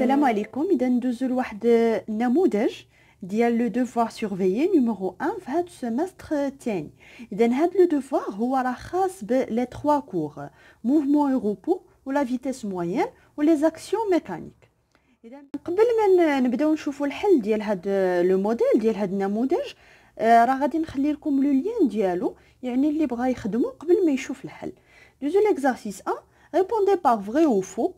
السلام عليكم. اذا ندوزو لواحد النموذج ديال لو دوفوار سورفيي نيميرو 1 في هذا السيمستر الثاني. اذا هذا لو دوفوار هو راه خاص بلي 3 كور موفمون روبو ولا فيتيس موين ولي زاكسيون ميكانيك. اذا قبل ما نبداو نشوفوا الحل ديال هذا لو موديل ديال هذا النموذج راه غادي نخلي لكم لو لين ديالو، يعني اللي بغا يخدمو قبل ما يشوف الحل. دوزو ليكزارسيس 1 répondez par vrai ou faux.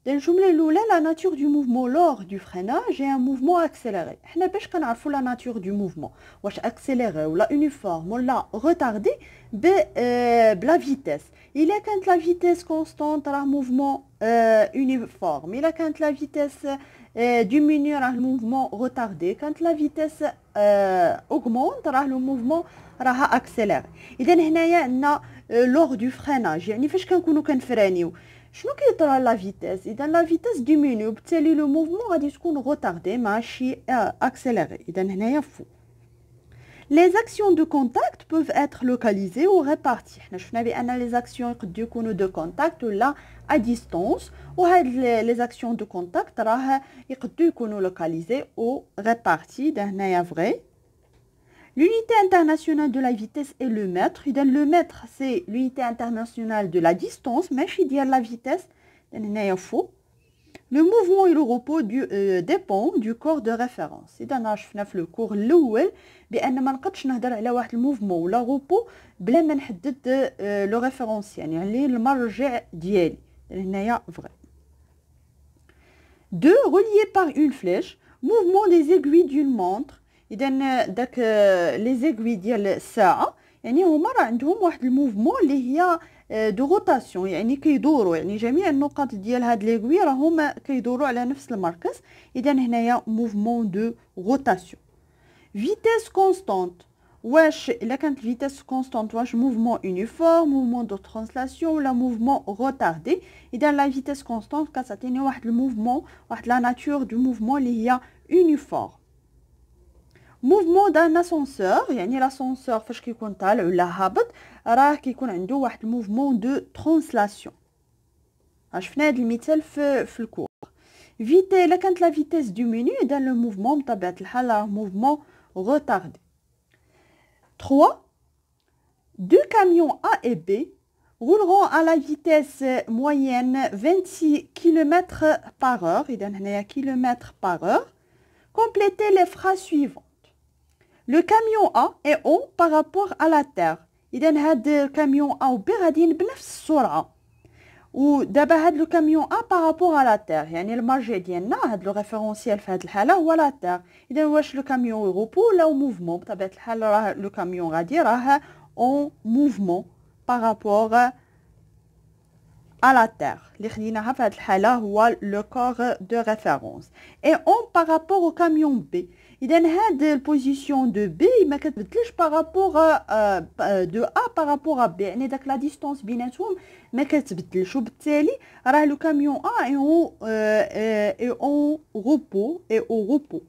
Dans الجملة الأولى la nature du mouvement lors du freinage est un mouvement accéléré. حنا باش كنعرفوا la nature du mouvement واش accéléré ولا uniforme ولا retardé بلا فيتيس. إلا كانت la vitesse constante راه mouvement uniforme. إلا كانت la vitesse diminue راه mouvement retardé. كانت la vitesse augmente راه le mouvement راه accéléré. إذا هنايا عندنا lors du freinage، يعني فاش كنكونوا كنفرانيو شنو كيطرا لا فيتيس؟ اذا لا فيتيس ديمينيو، وبالتالي لو موفمون غادي تكون روتاردي ماشي اكسيليري. اذا هنايا فو. لي زاكسيون دو كونتاكت بوف اتر لوكاليزي و ريبارتي. حنا شفنا بان لي زاكسيون يقدروا يكونوا دو كونتاكت ولا ا ديستانس، وهاد لي زاكسيون دو كونتاكت راه يقدروا يكونوا لوكاليزي و ريبارتي. اذا هنايا فري. L'unité internationale de la vitesse est le mètre. Le mètre, c'est l'unité internationale de la distance, mais je dis la vitesse. Le mouvement et le repos dépend du corps de référence. إذا شفنا في الكور الأول بأن ما نقدش نهضر على واحد الموفمون ولا روبو بلا ما نحدد لو ريفيرونس، يعني المرجع ديالي. هنايا فري. 2 relié par une flèche, mouvement des aiguilles d'une montre. اذا داك لي زيغوي ديال الساعه يعني هما راه عندهم واحد الموفمون اللي هي دو روتاسيون، يعني كيدوروا، يعني جميع النقاط ديال هاد ليغوي راهم كيدوروا على نفس المركز. اذا هنايا موفمون دو روتاسيون. فيتيس كونستانت، واش الا كانت فيتيس كونستانت واش موفمون يونيفورم، موفمون دو ترانسلاسيون ولا موفمون روتاردي؟ اذا لا فيتيس كونستانت كتعطيني واحد الموفمون، واحد لا ناتور دو موفمون اللي هي يونيفورم. موفمون دان اسانسور، يعني لاسانسور فاش كيكون طالع ولا هابط راه كيكون عنده واحد الموفمون دو ترانسلاسيون. شفنا هذا المثال في الكور. فيتي الا كانت لا فيتيس ديميني اذا لو موفمون بطبيعه الحال راه موفمون روتاردي. 3 دو كاميون A et B rouleront à la vitesse moyenne 26 km par heure. اذا هنايا كيلومتر par heure. Complétez les phrases suivantes. Le camion A est haut par rapport à la terre. إذا هاد الكاميون A و B غاديين بنفس السرعة، ودابا هاد لو كاميون A par rapport à la terre، يعني المرجع ديالنا هاد لو ريفيرونسيال في هاد الحالة هو لا تير. إذا واش لو كاميون روبو ولا موفمون؟ بطبيعة الحال راه لو كاميون غادي راه اون موفمون par rapport à la terre. اللي خديناها في هاد الحالة هو لو كور دو ريفيرونس. et on par rapport au camion B. إذا هاد البوزيسيون دو بي ما كتبدلش بارابور دو ا بارابور ب، يعني داك لا ديستانس بيناتهم ما كتبدلش، وبالتالي راه لو كاميون ا اي اون روبو اي او روبو،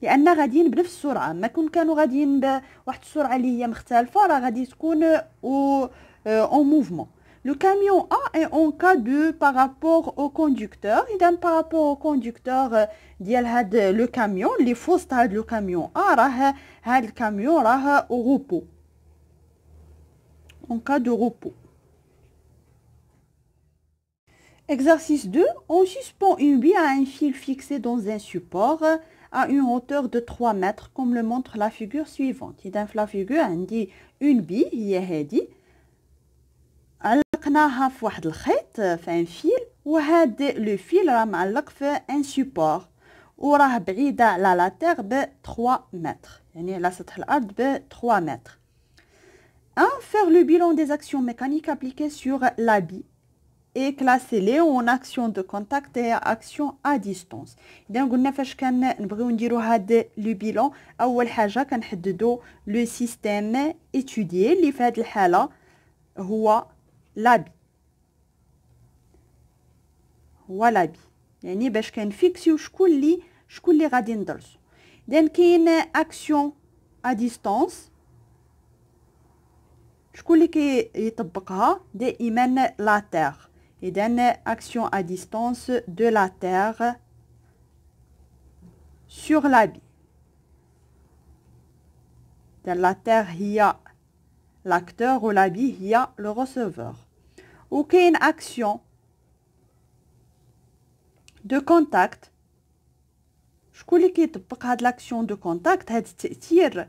لان غاديين بنفس السرعه. ما كانوا غاديين بواحد السرعه اللي هي مختلفه راه غادي تكون او اون موفمون. Le camion A est en cas de par rapport au conducteur. إذا par rapport au conducteur ديال هاد لو كاميون اللي في وسط هاد لو كاميون A راه هاد الكاميون راه au repos. En cas de repos. Exercice 2. On suspend une bille à un fil fixé dans un support à une hauteur de 3 mètres comme le montre la figure suivante. إذا في la figure عندي une bille هي هادي علقناها في واحد الخيط في ان فيل، وهاد لو فيل راه معلق في ان سيبور وراه بعيده على لا تير ب 3 متر، يعني على سطح الارض ب 3 متر. faire le bilan des actions mécaniques appliquées sur la bille et classer-les en action de contact et action à distance. اذا قلنا فاش كنبغيو نديرو هاد لو بيلون اول حاجه كنحددو لو سيستيم étudié اللي في هاد الحاله هو لابي، هو لابي، يعني باش كنفيكسيو شكون اللي غادي ندرسو. اذا كاين اكسيون ا ديستانس، شكون اللي كيطبقها؟ دائما لا تير. إذن action à distance de la Terre sur la bille. La Terre هي l'acteur و la bille هي le receveur. وكاين action de contact. شكون اللي كيطبق هاد لاكسيون دو كونتاكت؟ هاد التأثير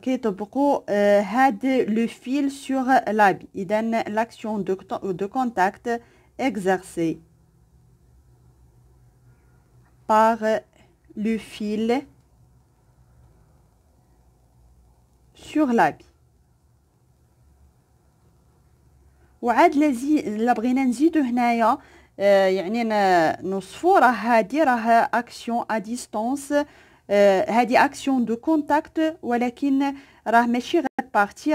كيطبقوا هاد لو فيل سور لا بي. اذا لاكسيون دو كونتاكت exercée par le fil sur la bille. وعاد لا بغينا نزيدو هنايا يعني نوصفو راه هادي راه اكسيون ا ديستانس، هادي اكسيون دو كونتاكت ولكن راه ماشي ريبارتي،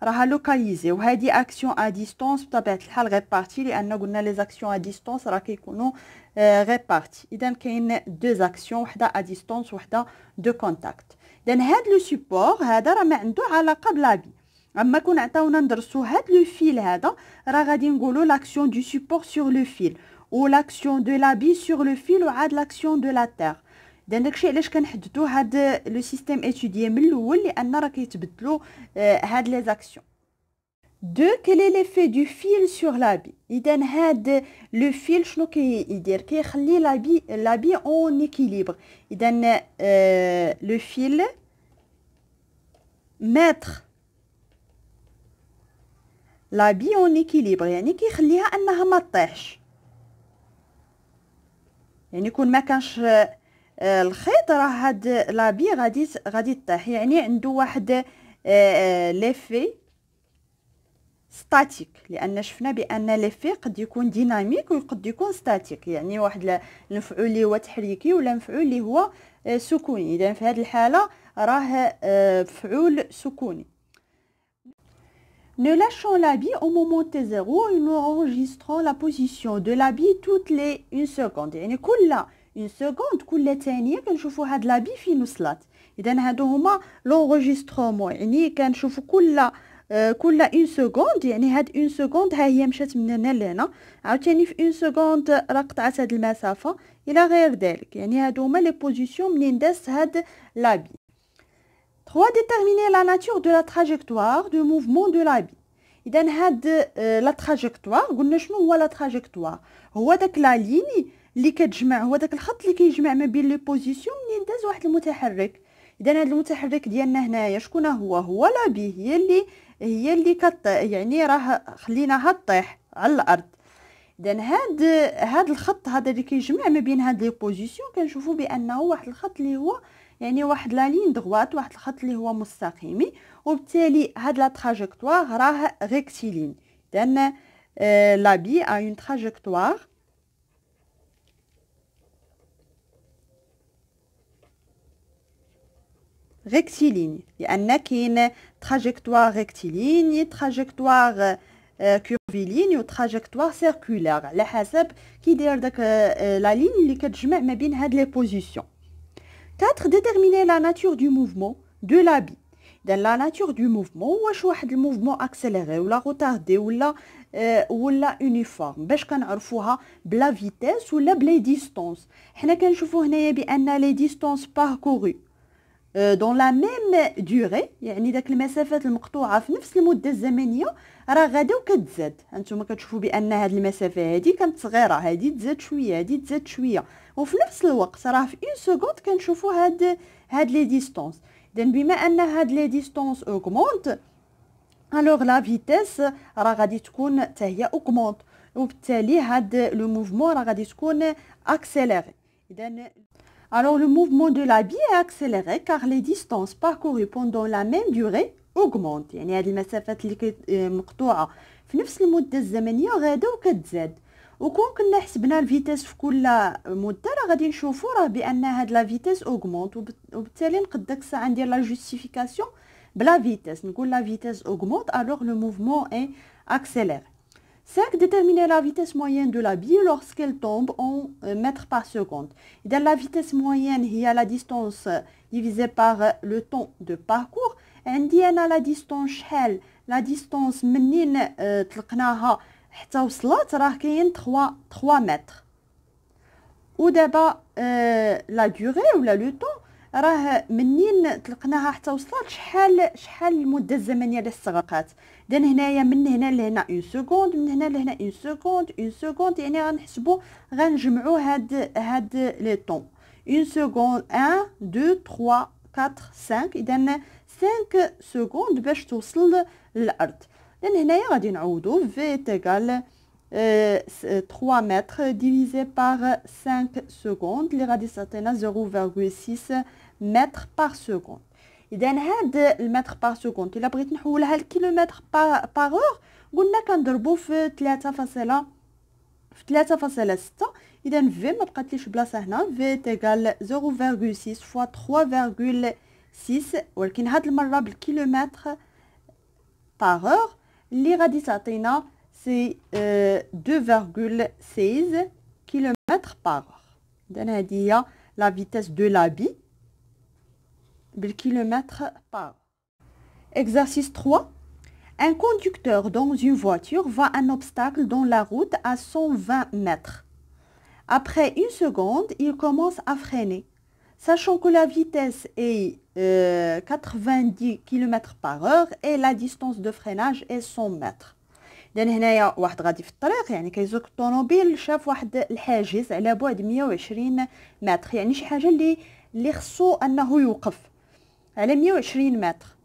راها لوكاليزي. وهادي اكسيون ا ديستانس بطبيعه الحال ريبارتي لان قلنا لي زاكسيون ا ديستانس راه كيكونوا ريبارتي. اذا كاين دو زاكسيون، وحده ا ديستانس وحده دو كونتاكت. اذا هاد لو سيبور هذا راه ما عنده علاقه بلا بي. اما كون عطاونا ندرسو هاد لو فيل هذا راه غادي نقولوا لاكسيون دو سيبور سور لو فيل و لاكسيون دو لا بي سور لو فيل وعاد لاكسيون دو لا تير. اذا داكشي علاش كنحددوا هاد لو سيستيم اتوديي من الاول، لان راه كيتبدلوا هاد لي زاكسيون. دو كيل اي ليفي دو فيل سور لا بي. اذا هاد لو فيل شنو كيدير؟ كيخلي لا بي اون ايكيليبر. اذا لو فيل ماتر لا بي اون ايكيليبر، يعني كيخليها انها ما تطيحش. يعني كون ما كانش الخيط راه هاد لا بي غادي تطيح. يعني عنده واحد ليفي ستاتيك، لان شفنا بان ليفي قد يكون ديناميك وقد يكون ستاتيك، يعني واحد المفعول اللي هو تحريكي ولا مفعول اللي هو سكوني. اذا في هذه الحاله راه مفعول سكوني. Ne lâchons la bille au moment T0 et nous enregistrons la position de la bille toutes les 1 seconde. يعني كل 1 seconde كل ثانية كنشوفوا هاد لا بي فين وصلت. إذا هادو هما لونغوجيسترومون، يعني كنشوفوا كل 1 seconde، يعني هاد 1 seconde ها هي مشات من هنا لهنا، عاوتاني في 1 seconde راه قطعت هاد المسافة إلى غير ذلك. يعني هادو هما لي بوزيسيون منين دازت هاد لا بي. 3. Déterminer la nature de la trajectoire de mouvement de la bille. إذا هاد لا تراجيكتوار قلنا شنو هو لا تراجيكتوار؟ هو داك لا ليني اللي كتجمع، هو داك الخط اللي كيجمع ما بين لي بوزيسيون منين داز واحد المتحرك. إذا هاد المتحرك ديالنا هنايا شكون هو لا بي، هي اللي يعني راه خليناها تطيح على الأرض. إذا هاد الخط هذا اللي كيجمع ما بين هاد لي بوزيسيون كنشوفوا بأنه واحد الخط اللي هو يعني واحد لا لين دغوات، واحد الخط اللي هو مستقيمي، وبالتالي هاد لا تراجيكتوار راه ريكتيلين. اذا لا بي ا اون تراجيكتوار ريكتيلين، لان كاين تراجيكتوار ريكتيلين، تراجيكتوار كورفيلين و تراجيكتوار سيركولار، على حسب كي داير داك لا لين اللي كتجمع ما بين هاد لي بوزيسيون. 4. Déterminer la nature du mouvement de la bille. Dans la nature du mouvement واش واحد الموفمون اكسليري ولا روتاردي ولا يونيفورم، باش كنعرفوها بلا فيتيس ولا بلا ديستانس. حنا كنشوفوا هنايا بان لي ديستانس باركورو دون لا ميم دوري، يعني داك المسافات المقطوعه في نفس المده الزمنيه راه غادا وكتزاد. هانتوما كتشوفوا بان هاد المسافه هادي كانت صغيره، هادي تزاد شويه، هادي تزاد شويه، وفي نفس الوقت راه في 1 سكوند كنشوفوا هاد لي ديستانس. اذا بما ان هاد لي ديستانس اوغمونط، الوغ لا فيتيس راه غادي تكون حتى هي اوغمونط، وبالتالي هاد لو موفمون راه غادي تكون اكسيليري. اذا alors le mouvement de la bille est accéléré car les distances parcourues pendant la même durée augmentent. يعني هاد المسافات اللي مقطوعه في نفس المده الزمنيه غادا وكتزاد. وكون كنا حسبنا الفيتيس في كل مده راه غادي نشوفوا راه بان هاد لا فيتيس اوغمونط، وبالتالي نقد داك الساعه ندير لا جوستيفيكاسيون بلا فيتيس، نقول لا فيتيس اوغمونط alors le mouvement est accéléré. 5. Déterminer la vitesse moyenne de la bille lorsqu'elle tombe en mètres par seconde. إذا la vitesse moyenne هي la distance divisée par le temps de parcours. عندي أنا la distance شحال؟ la distance منين طلقناها حتى وصلت راه كاين 3 متر. ودابا لا دوغي ولا لو طون راه منين طلقناها حتى وصلت شحال المده الزمنيه اللي استغرقات. اذا هنايا من هنا لهنا 1 سكوند، من هنا لهنا 1 سكوند 1 سكوند، يعني غنحسبوا غنجمعوا هاد لي طون 1 سكوند 1 2 3 4 5. اذا 5 سكوند باش توصل للارض. اذا هنايا غادي نعوضوا في تيغال 3 متر divisé par 5 secondes اللي غادي تعطينا 0.6 متر بار سكوند. اذا هاد المتر بار سكوند الا بغيت نحولها لكيلومتر بار اور قلنا كنضربوا في 3.6. اذا في ما بقاتليش بلاصه هنا، في تيغال 0.6 فوا 3.6، ولكن هاد المره بالكيلومتر بار اور اللي غادي تعطينا سي 2.16 كيلومتر بار اور. اذا هذه هي لا فيتيس دو لابي بالكيلومتر بار. Exercice 3. Un conducteur dans une voiture voit un obstacle dans la route à 120 mètres. Après une seconde, il commence à freiner. Sachant que la vitesse est 90 km par heure et la distance de freinage est 100 mètres. لأن هنايا واحد غادي في الطريق، يعني كيزوق الطوموبيل، شاف واحد الحاجز على بعد 120 متر، يعني شي حاجه اللي خصو انه يوقف على 120 متر.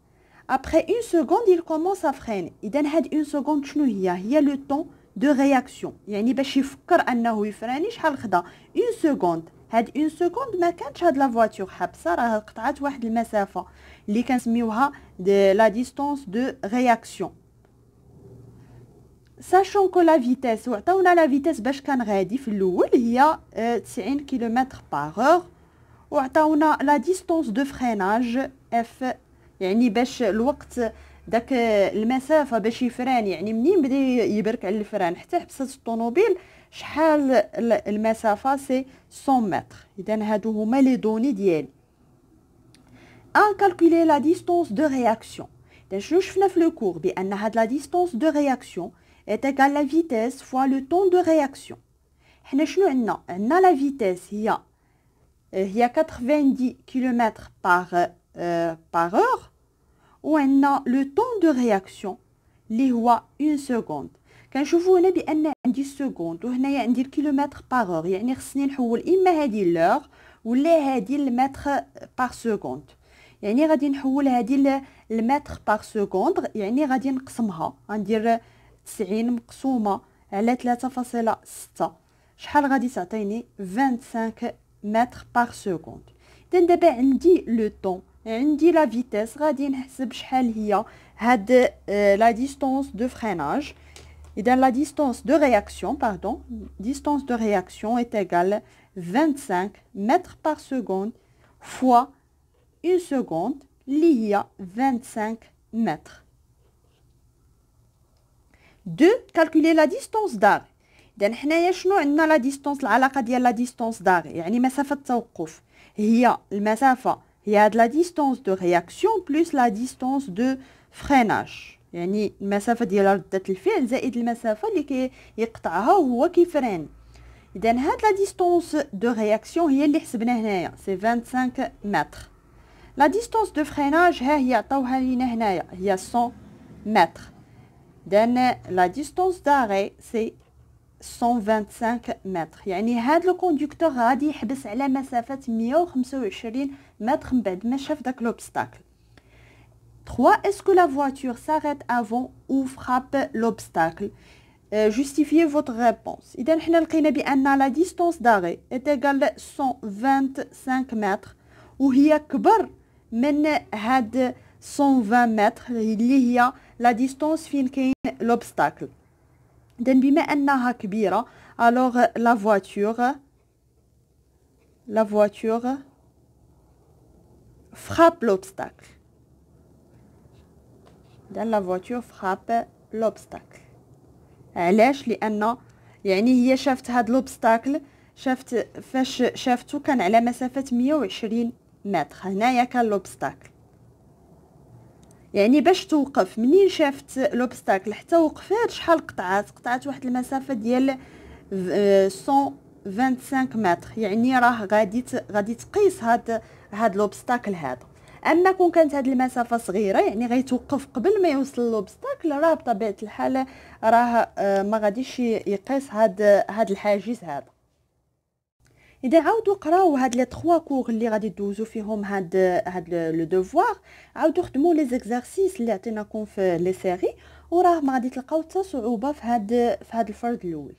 après une seconde il commence à freiner. اذا هاد une seconde شنو هي لو طون دو رياكسيون، يعني باش يفكر انه يفراني شحال خدا une seconde. هاد une seconde ما كانتش هاد لا فواتور حابسه، راه قطعت واحد المسافه اللي كنسميوها لا ديستانس دو رياكسيون. sachant que la vitesse وعطاونا لا فيتيس باش كان غادي في الاول هي 90 كيلومتر بار اور، وعطاونا لا ديستانس دو فريناج اف، يعني باش الوقت داك المسافه باش يفران، يعني منين بدا يبرك على الفران حتى حبسات الطوموبيل شحال المسافه سي 100 متر. اذا هادو هما لي دوني ديالي. ان كالكولي لا ديستانس دو رياكسيون. اذا شنو شفنا في لو كور؟ بان هاد لا ديستانس دو رياكسيون est égal la vitesse fois le temps de réaction. حنا شنو عندنا la vitesse هي 90 km par heure، وعندنا le temps de réaction اللي هو 1 seconde. كنشوفوا هنا بان عندي السكوند وهنايا عندي الكيلومتر باغ اور، يعني خصني نحول اما هذه لور ولا هذه المتر باغ سكوند. يعني غادي نحول هذه المتر باغ سكوند، يعني غادي نقسمها، غندير 90 مقسومه على 3.6 شحال غادي تعطيني 25 متر باغ سكوند. اذا دابا عندي لو طون، عندي لا فيتيس، غادي نحسب شحال هي هاد لا ديستانس دو فريناج. اذا لا ديستانس دو رياكسيون ديستانس دو رياكسيون est égal 25 متر باغ سكوند فوا 1 سكوند اللي هي 25 متر. 2. calculer la distance d'arrêt. اذا حنايا شنو عندنا لا ديستانس، العلاقه ديال لا ديستانس داري يعني مسافه التوقف، هي المسافه هي هاد لا ديستانس دو رياكسيون بلس لا ديستانس دو فريناج، يعني المسافه ديال رده الفعل زائد المسافه اللي كيقطعها وهو كيفران. اذا هاد لا ديستانس دو رياكسيون هي اللي حسبنا هنايا سي 25 متر. لا ديستانس دو فريناج ها هي عطاوها لينا هنايا هي 100 متر. دان لا ديستانس داري سي 125 متر، يعني هاد لو كوندكتور غادي يحبس على مسافه 125 متر من بعد ما شاف داك لوبستاكل. 3. est-ce que la voiture s'arrête avant ou frappe l'obstacle? Justifiez votre réponse. اذا حنا لقينا بان لا ديستانس داري est égal 125 متر وهي كبر من هاد 120 متر اللي هي لا ديستانس فين كاين لوبستاكل. اذا بما انها كبيره الوغ لا فواتور frappe l'obstacle. اذا لا فواتور frappe l'obstacle. علاش؟ لان يعني هي شافت هاد لوبستاكل، شافت فاش شافتو كان على مسافه 120 متر، هنايا كان لوبستاكل. يعني باش توقف منين شافت لوبستاكل حتى وقفات شحال قطعات واحد المسافه ديال 125 متر، يعني راه غادي تقيس هاد لوبستاكل هذا. اما كون كانت هاد المسافه صغيره يعني غيتوقف قبل ما يوصل لوبستاكل، راه بطبيعه الحال راه ما غاديش يقيس هاد الحاجز هذا. اذا عاودوا قراو هاد لي 3 كور اللي غادي دوزو فيهم هاد لو دوفوار، عاودوا خدموا لي زيكزارسيس اللي عطيناكم في لي سيري، وراه ما غادي تلقاو حتى صعوبه في هاد الفرد الاول.